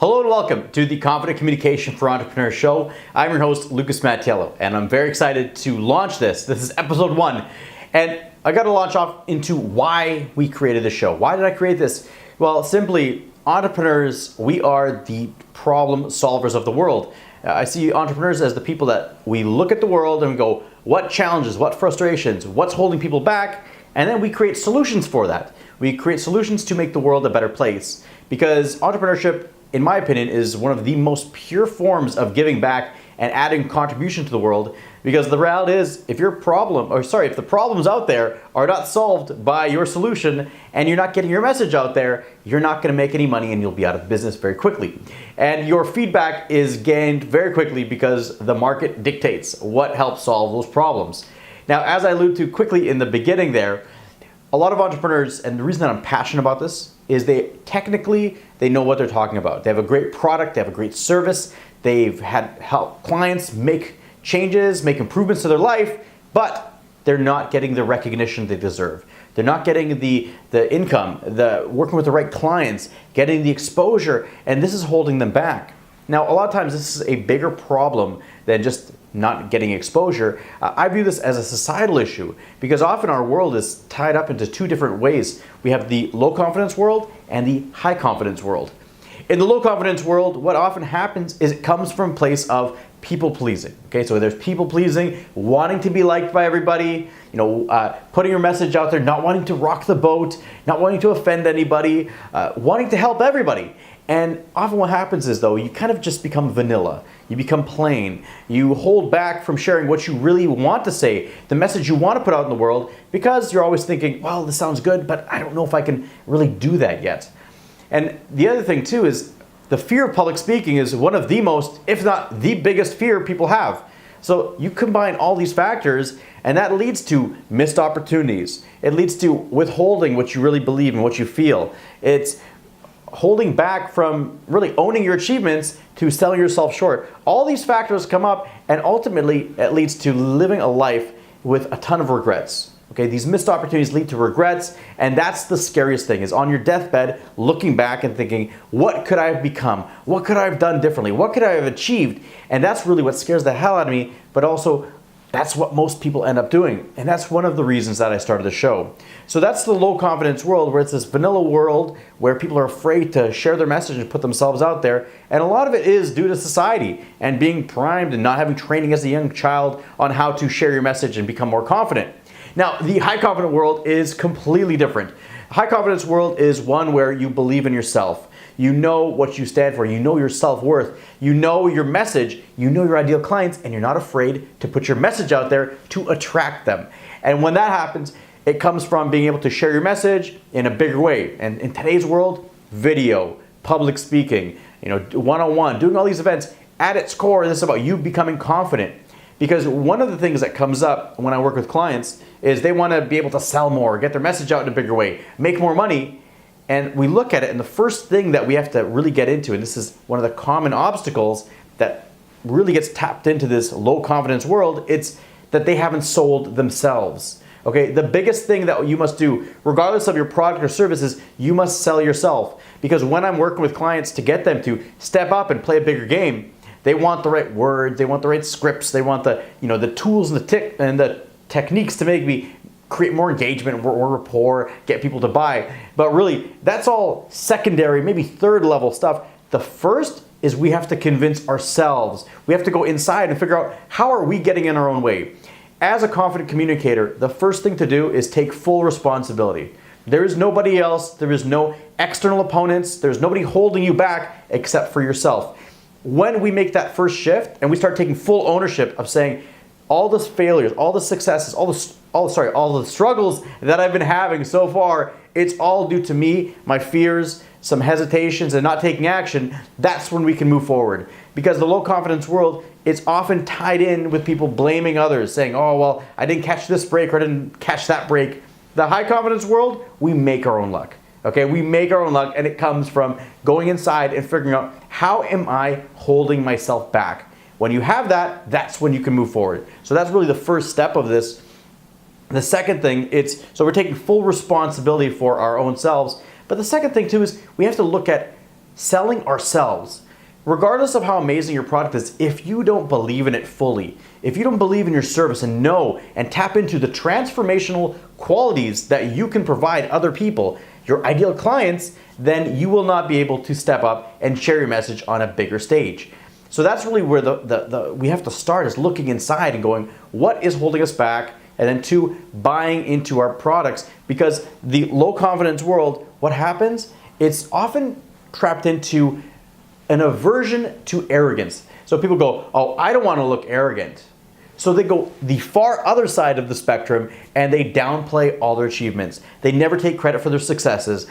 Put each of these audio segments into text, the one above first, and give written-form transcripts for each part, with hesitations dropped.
Hello and welcome to the Confident Communication for Entrepreneurs show. I'm your host, Lucas Mattiello, and I'm very excited to launch this. This is episode 1, and I got to launch off into why we created the show. Why did I create this? Well, simply, entrepreneurs, we are the problem solvers of the world. I see entrepreneurs as the people that we look at the world and we go, what challenges, what frustrations, what's holding people back? And then we create solutions for that. We create solutions to make the world a better place. Because entrepreneurship, in my opinion, is one of the most pure forms of giving back and adding contribution to the world. Because the reality is, if the problems out there are not solved by your solution and you're not getting your message out there, you're not going to make any money and you'll be out of business very quickly. And your feedback is gained very quickly because the market dictates what helps solve those problems. Now, as I alluded to quickly in the beginning there, a lot of entrepreneurs, and the reason that I'm passionate about this, is they know what they're talking about. They have a great product, they have a great service, they've had help clients make changes, make improvements to their life, but they're not getting the recognition they deserve. They're not getting the income, working with the right clients, getting the exposure, and this is holding them back. Now, a lot of times this is a bigger problem than just not getting exposure. I view this as a societal issue because often our world is tied up into two different ways. We have the low confidence world and the high confidence world. In the low confidence world, what often happens is it comes from a place of people pleasing. Okay, so there's people pleasing, wanting to be liked by everybody, putting your message out there, not wanting to rock the boat, not wanting to offend anybody, wanting to help everybody. And often what happens is, though, you kind of just become vanilla. You become plain. You hold back from sharing what you really want to say, the message you want to put out in the world, because you're always thinking, well, this sounds good, but I don't know if I can really do that yet. And the other thing, too, is the fear of public speaking is one of the most, if not the biggest fear people have. So you combine all these factors, and that leads to missed opportunities. It leads to withholding what you really believe and what you feel. It's holding back from really owning your achievements to selling yourself short. All these factors come up, and ultimately it leads to living a life with a ton of regrets. Okay, these missed opportunities lead to regrets, and that's the scariest thing, is on your deathbed looking back and thinking, what could I have become? What could I have done differently? What could I have achieved? And that's really what scares the hell out of me, but also that's what most people end up doing. And that's one of the reasons that I started the show. So that's the low confidence world, where it's this vanilla world where people are afraid to share their message and put themselves out there. And a lot of it is due to society and being primed and not having training as a young child on how to share your message and become more confident. Now, the high confident world is completely different. High confidence world is one where you believe in yourself. You know what you stand for. You know your self-worth. You know your message. You know your ideal clients, and you're not afraid to put your message out there to attract them. And when that happens, it comes from being able to share your message in a bigger way. And in today's world, video, public speaking, one-on-one, doing all these events, at its core, this is about you becoming confident. Because one of the things that comes up when I work with clients is they want to be able to sell more, get their message out in a bigger way, make more money. And we look at it, and the first thing that we have to really get into, and this is one of the common obstacles that really gets tapped into this low confidence world, it's that they haven't sold themselves. Okay, the biggest thing that you must do, regardless of your product or service, is you must sell yourself. Because when I'm working with clients to get them to step up and play a bigger game, they want the right words, they want the right scripts, they want the tools and the techniques to make me create more engagement, more rapport, get people to buy. But really, that's all secondary, maybe third level stuff. The first is we have to convince ourselves. We have to go inside and figure out, how are we getting in our own way? As a confident communicator, the first thing to do is take full responsibility. There is nobody else, there is no external opponents, there's nobody holding you back except for yourself. When we make that first shift and we start taking full ownership of saying, all the failures, all the successes, all the struggles that I've been having so far, it's all due to me, my fears, some hesitations, and not taking action, that's when we can move forward. Because the low confidence world, it's often tied in with people blaming others, saying, oh, well, I didn't catch this break or I didn't catch that break. The high confidence world, we make our own luck. Okay, we make our own luck, and it comes from going inside and figuring out, how am I holding myself back? When you have that, that's when you can move forward. So that's really the first step of this. The second thing, so we're taking full responsibility for our own selves. But the second thing too is we have to look at selling ourselves. Regardless of how amazing your product is, if you don't believe in it fully, if you don't believe in your service and know and tap into the transformational qualities that you can provide other people, your ideal clients, then you will not be able to step up and share your message on a bigger stage. So that's really where we have to start, is looking inside and going, what is holding us back? And then two, buying into our products. Because the low confidence world, what happens? It's often trapped into an aversion to arrogance. So people go, oh, I don't want to look arrogant. So they go the far other side of the spectrum and they downplay all their achievements. They never take credit for their successes.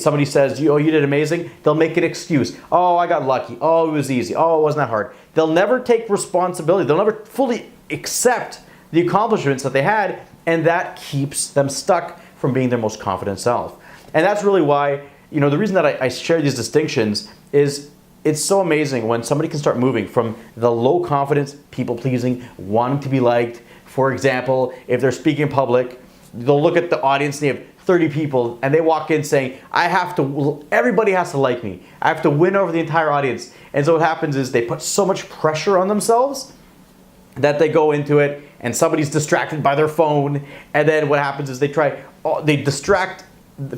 Somebody says, oh, you did amazing. They'll make an excuse. Oh, I got lucky. Oh, it was easy. Oh, it wasn't that hard. They'll never take responsibility. They'll never fully accept the accomplishments that they had, and that keeps them stuck from being their most confident self. And that's really why, the reason that I share these distinctions is it's so amazing when somebody can start moving from the low confidence, people pleasing, wanting to be liked. For example, if they're speaking in public, they'll look at the audience and they have 30 people and they walk in saying, everybody has to like me. I have to win over the entire audience. And so what happens is they put so much pressure on themselves that they go into it and somebody's distracted by their phone. And then what happens is they distract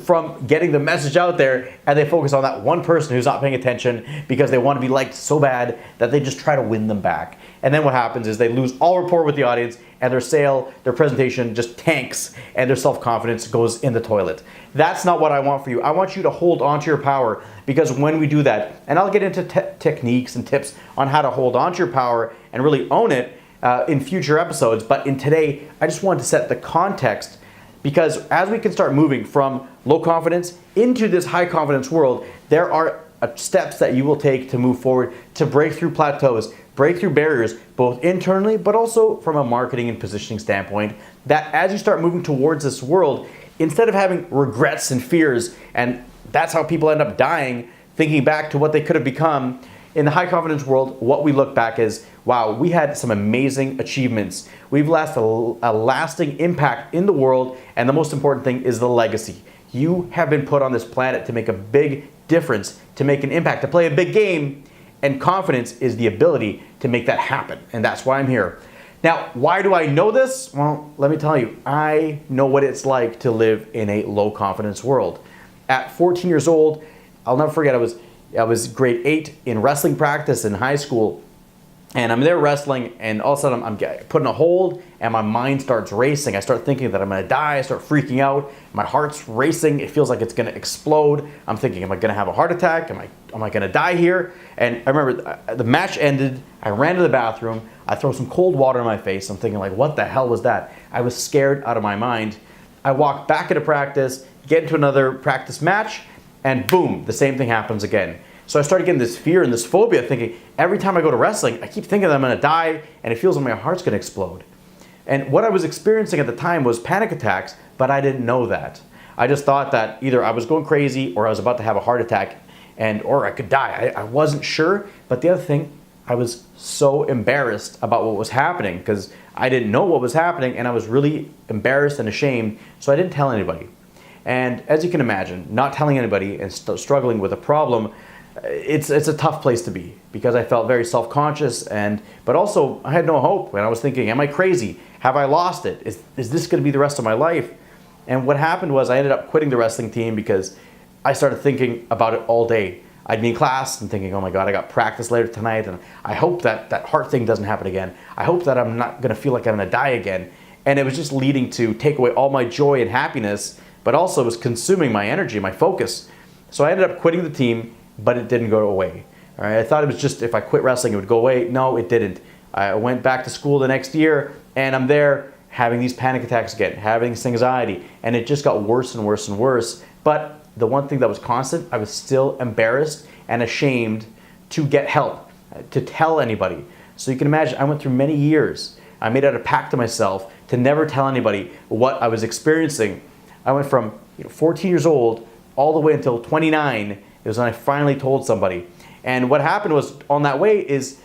from getting the message out there, and they focus on that one person who's not paying attention because they want to be liked so bad that they just try to win them back. And then what happens is they lose all rapport with the audience, and their presentation just tanks, and their self-confidence goes in the toilet. That's not what I want for you. I want you to hold on to your power, because when we do that, and I'll get into techniques and tips on how to hold on to your power and really own it in future episodes, but in today, I just wanted to set the context. Because as we can start moving from low confidence into this high confidence world, there are steps that you will take to move forward, to break through plateaus, break through barriers, both internally, but also from a marketing and positioning standpoint, that as you start moving towards this world, instead of having regrets and fears, and that's how people end up dying, thinking back to what they could have become, in the high confidence world, what we look back is, wow, we had some amazing achievements. We've left a lasting impact in the world, and the most important thing is the legacy. You have been put on this planet to make a big difference, to make an impact, to play a big game, and confidence is the ability to make that happen, and that's why I'm here. Now, why do I know this? Well, let me tell you, I know what it's like to live in a low confidence world. At 14 years old, I'll never forget, I was grade 8 in wrestling practice in high school, and I'm there wrestling, and all of a sudden I'm putting a hold, and my mind starts racing. I start thinking that I'm gonna die. I start freaking out. My heart's racing. It feels like it's gonna explode. I'm thinking, am I gonna have a heart attack? Am I gonna die here? And I remember the match ended. I ran to the bathroom. I throw some cold water in my face. I'm thinking, like, what the hell was that? I was scared out of my mind. I walk back into practice, get into another practice match, and boom, the same thing happens again. So I started getting this fear and this phobia, thinking every time I go to wrestling, I keep thinking that I'm gonna die, and it feels like my heart's gonna explode. And what I was experiencing at the time was panic attacks, but I didn't know that. I just thought that either I was going crazy or I was about to have a heart attack, or I could die. I wasn't sure, but the other thing, I was so embarrassed about what was happening because I didn't know what was happening, and I was really embarrassed and ashamed, so I didn't tell anybody. And as you can imagine, not telling anybody and struggling with a problem, it's a tough place to be, because I felt very self-conscious, but also I had no hope, and I was thinking, am I crazy? Have I lost it? Is this going to be the rest of my life? And what happened was I ended up quitting the wrestling team because I started thinking about it all day. I'd be in class and thinking, oh my God, I got practice later tonight, and I hope that heart thing doesn't happen again. I hope that I'm not going to feel like I'm going to die again. And it was just leading to take away all my joy and happiness, but also it was consuming my energy, my focus. So I ended up quitting the team, but it didn't go away. All right, I thought it was just if I quit wrestling, it would go away. No, it didn't. I went back to school the next year, and I'm there having these panic attacks again, having this anxiety, and it just got worse and worse and worse. But the one thing that was constant, I was still embarrassed and ashamed to get help, to tell anybody. So you can imagine, I went through many years. I made it a pact to myself to never tell anybody what I was experiencing. I went from 14 years old all the way until 29. It was when I finally told somebody. And what happened was, on that way, is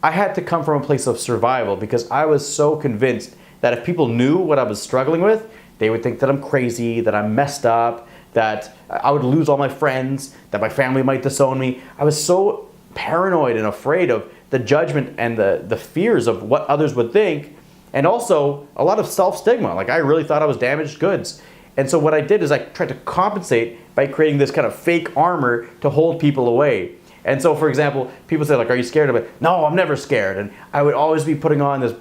I had to come from a place of survival, because I was so convinced that if people knew what I was struggling with, they would think that I'm crazy, that I'm messed up, that I would lose all my friends, that my family might disown me. I was so paranoid and afraid of the judgment and the fears of what others would think, and also a lot of self-stigma. Like, I really thought I was damaged goods. And so what I did is I tried to compensate by creating this kind of fake armor to hold people away. And so, for example, people say, like, are you scared of it? No, I'm never scared. And I would always be putting on this,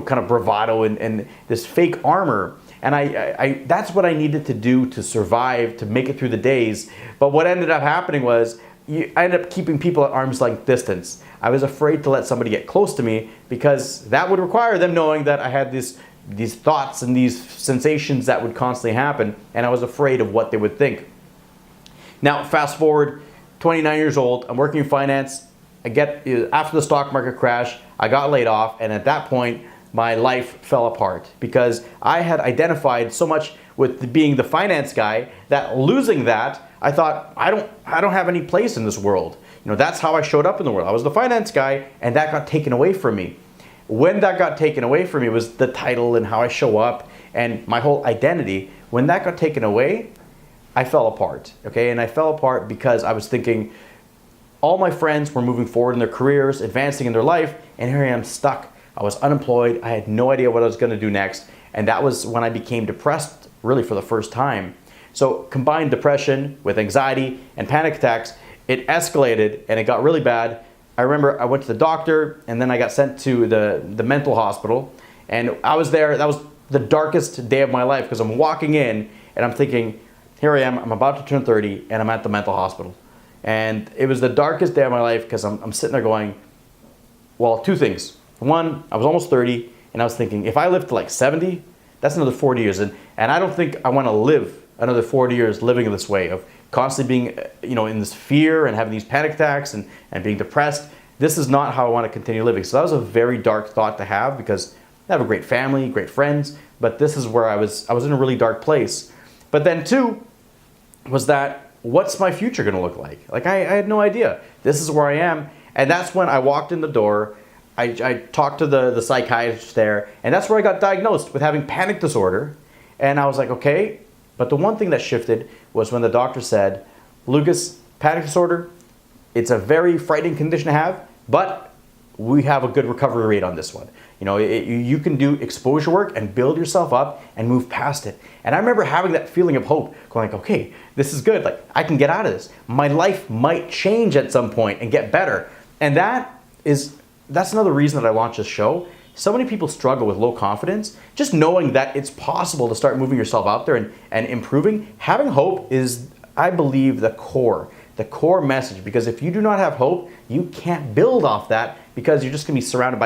kind of bravado and this fake armor. And I that's what I needed to do to survive, to make it through the days. But what ended up happening was I ended up keeping people at arm's length distance. I was afraid to let somebody get close to me because that would require them knowing that I had these thoughts and these sensations that would constantly happen, and I was afraid of what they would think. Now, fast forward, 29 years old, I'm working in finance. After the stock market crash, I got laid off, and at that point, my life fell apart because I had identified so much with being the finance guy that losing that, I thought, I don't have any place in this world. That's how I showed up in the world. I was the finance guy, and that got taken away from me. When that got taken away from me was the title and how I show up and my whole identity. When that got taken away, I fell apart, okay? And I fell apart because I was thinking all my friends were moving forward in their careers, advancing in their life, and here I am stuck. I was unemployed. I had no idea what I was going to do next. And that was when I became depressed, really for the first time. So combined depression with anxiety and panic attacks, it escalated and it got really bad. I remember I went to the doctor and then I got sent to the mental hospital, and I was there. That was the darkest day of my life because I'm walking in and I'm thinking, here I am, I'm about to turn 30 and I'm at the mental hospital. And it was the darkest day of my life because I'm sitting there going, well, two things. One, I was almost 30 and I was thinking, if I live to like 70, that's another 40 years. And I don't think I want to live another 40 years living in this way of constantly being, in this fear and having these panic attacks and being depressed. This is not how I want to continue living. So that was a very dark thought to have because I have a great family, great friends, but this is where I was in a really dark place. But then two was that, what's my future going to look like? Like, I had no idea. This is where I am. And that's when I walked in the door. I talked to the psychiatrist there, and that's where I got diagnosed with having panic disorder. And I was like, okay. But the one thing that shifted was when the doctor said, Lucas, panic disorder, it's a very frightening condition to have, but we have a good recovery rate on this one. You can do exposure work and build yourself up and move past it. And I remember having that feeling of hope, going like, okay, this is good. Like, I can get out of this. My life might change at some point and get better. And that's another reason that I launched this show. So many people struggle with low confidence. Just knowing that it's possible to start moving yourself out there and improving. Having hope is, I believe, the core message. Because if you do not have hope, you can't build off that because you're just going to be surrounded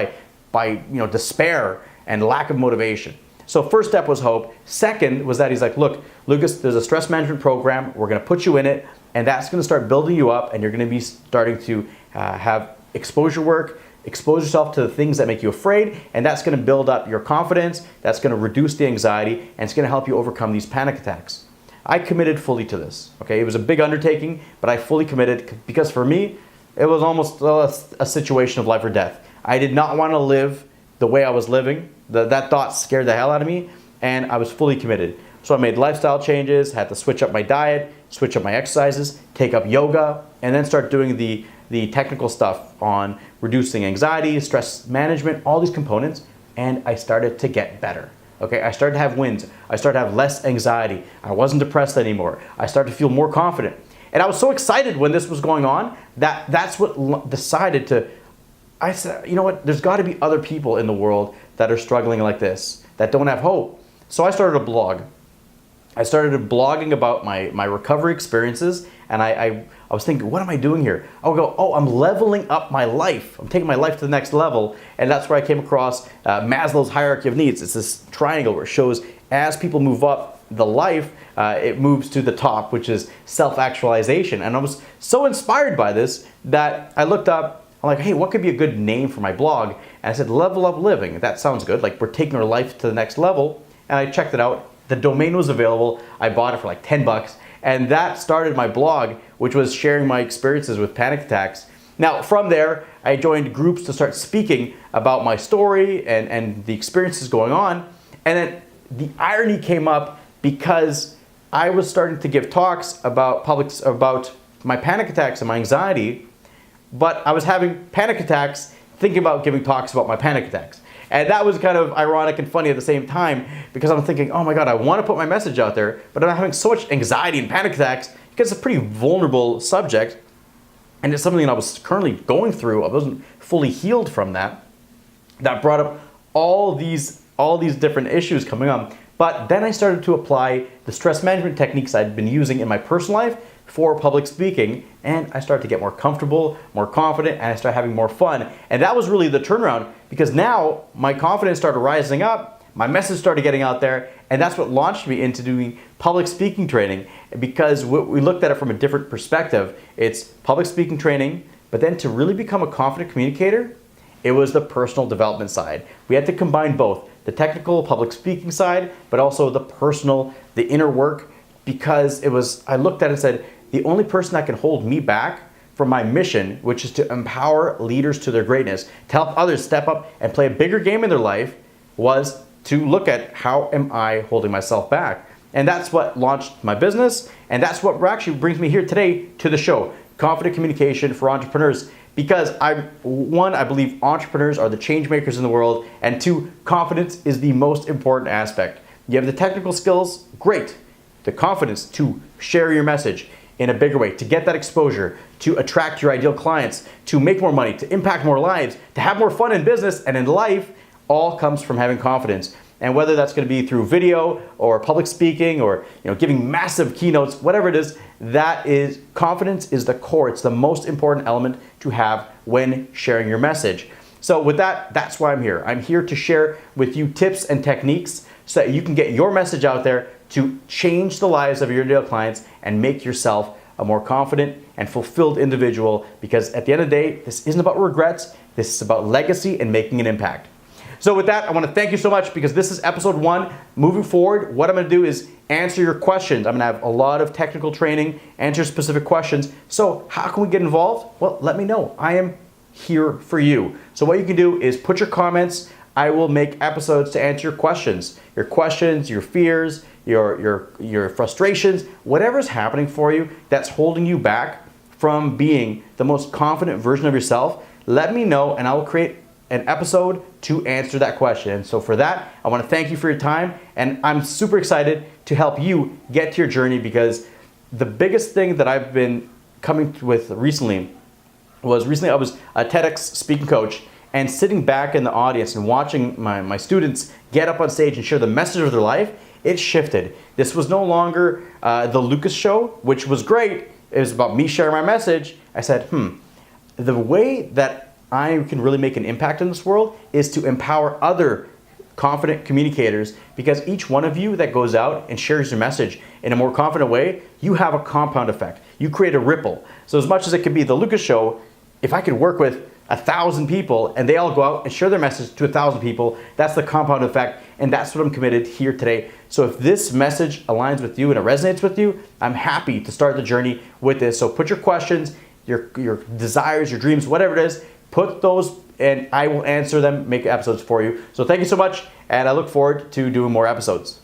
by despair and lack of motivation. So first step was hope. Second was that he's like, look, Lucas, there's a stress management program. We're going to put you in it, and that's going to start building you up, and you're going to be starting to have exposure work. Expose yourself to the things that make you afraid, and that's going to build up your confidence. That's going to reduce the anxiety, and it's going to help you overcome these panic attacks. I committed fully to this. Okay, it was a big undertaking, but I fully committed because for me, it was almost a situation of life or death. I did not want to live the way I was living. That thought scared the hell out of me, and I was fully committed. So I made lifestyle changes, had to switch up my diet, switch up my exercises, take up yoga, and then start doing the technical stuff on reducing anxiety, stress management, all these components, and I started to get better. Okay, I started to have wins. I started to have less anxiety. I wasn't depressed anymore. I started to feel more confident. And I was so excited when this was going on that's what decided to, I said, you know what, there's got to be other people in the world that are struggling like this, that don't have hope. So I started a blog. I started blogging about my recovery experiences, and I was thinking, what am I doing here? I would go, I'm leveling up my life. I'm taking my life to the next level, and that's where I came across Maslow's hierarchy of needs. It's this triangle where it shows as people move up the life, it moves to the top, which is self-actualization. And I was so inspired by this that I looked up, I'm like, hey, what could be a good name for my blog? And I said, Level Up Living. That sounds good, like we're taking our life to the next level. And I checked it out. The domain was available. I bought it for like 10 bucks. And that started my blog, which was sharing my experiences with panic attacks. Now, from there, I joined groups to start speaking about my story and the experiences going on. And then the irony came up because I was starting to give talks about my panic attacks and my anxiety, but I was having panic attacks thinking about giving talks about my panic attacks. And that was kind of ironic and funny at the same time, because I'm thinking, oh my God, I want to put my message out there, but I'm having so much anxiety and panic attacks because it's a pretty vulnerable subject. And it's something that I was currently going through. I wasn't fully healed from that. That brought up all these different issues coming up. But then I started to apply the stress management techniques I'd been using in my personal life for public speaking, and I started to get more comfortable, more confident, and I started having more fun. And that was really the turnaround, because now my confidence started rising up, my message started getting out there, and that's what launched me into doing public speaking training, because we looked at it from a different perspective. It's public speaking training, but then to really become a confident communicator, it was the personal development side. We had to combine both, the technical public speaking side, but also the personal, the inner work, because I looked at it and said, the only person that can hold me back from my mission, which is to empower leaders to their greatness, to help others step up and play a bigger game in their life, was to look at how am I holding myself back. And that's what launched my business, and that's what actually brings me here today to the show, Confident Communication for Entrepreneurs. Because I believe entrepreneurs are the change makers in the world, and two, confidence is the most important aspect. You have the technical skills, great. The confidence to share your message in a bigger way, to get that exposure, to attract your ideal clients, to make more money, to impact more lives, to have more fun in business and in life, all comes from having confidence. And whether that's going to be through video or public speaking or giving massive keynotes, whatever it is, confidence is the core. It's the most important element to have when sharing your message. So with that, that's why I'm here. I'm here to share with you tips and techniques so that you can get your message out there to change the lives of your ideal clients and make yourself a more confident and fulfilled individual, because at the end of the day, this isn't about regrets. This is about legacy and making an impact. So with that, I want to thank you so much, because this is episode 1. Moving forward, what I'm going to do is answer your questions. I'm going to have a lot of technical training, answer specific questions. So how can we get involved? Well, let me know. I am here for you. So what you can do is put your comments. I will make episodes to answer your questions, your fears, your frustrations, whatever's happening for you that's holding you back from being the most confident version of yourself. Let me know, and I will create an episode to answer that question. So for that, I want to thank you for your time, and I'm super excited to help you get to your journey, because the biggest thing that I've been coming with recently I was a TEDx speaking coach, and sitting back in the audience and watching my students get up on stage and share the message of their life, it shifted. This was no longer the Lucas show, which was great. It was about me sharing my message. I said, the way that I can really make an impact in this world is to empower other confident communicators, because each one of you that goes out and shares your message in a more confident way, you have a compound effect. You create a ripple. So as much as it could be the Lucas show, if I could work with 1,000 people and they all go out and share their message to 1,000 people, that's the compound effect, and that's what I'm committed here today. So if this message aligns with you and it resonates with you, I'm happy to start the journey with this. So put your questions, your desires, your dreams, whatever it is, put those and I will answer them, make episodes for you. So thank you so much, and I look forward to doing more episodes.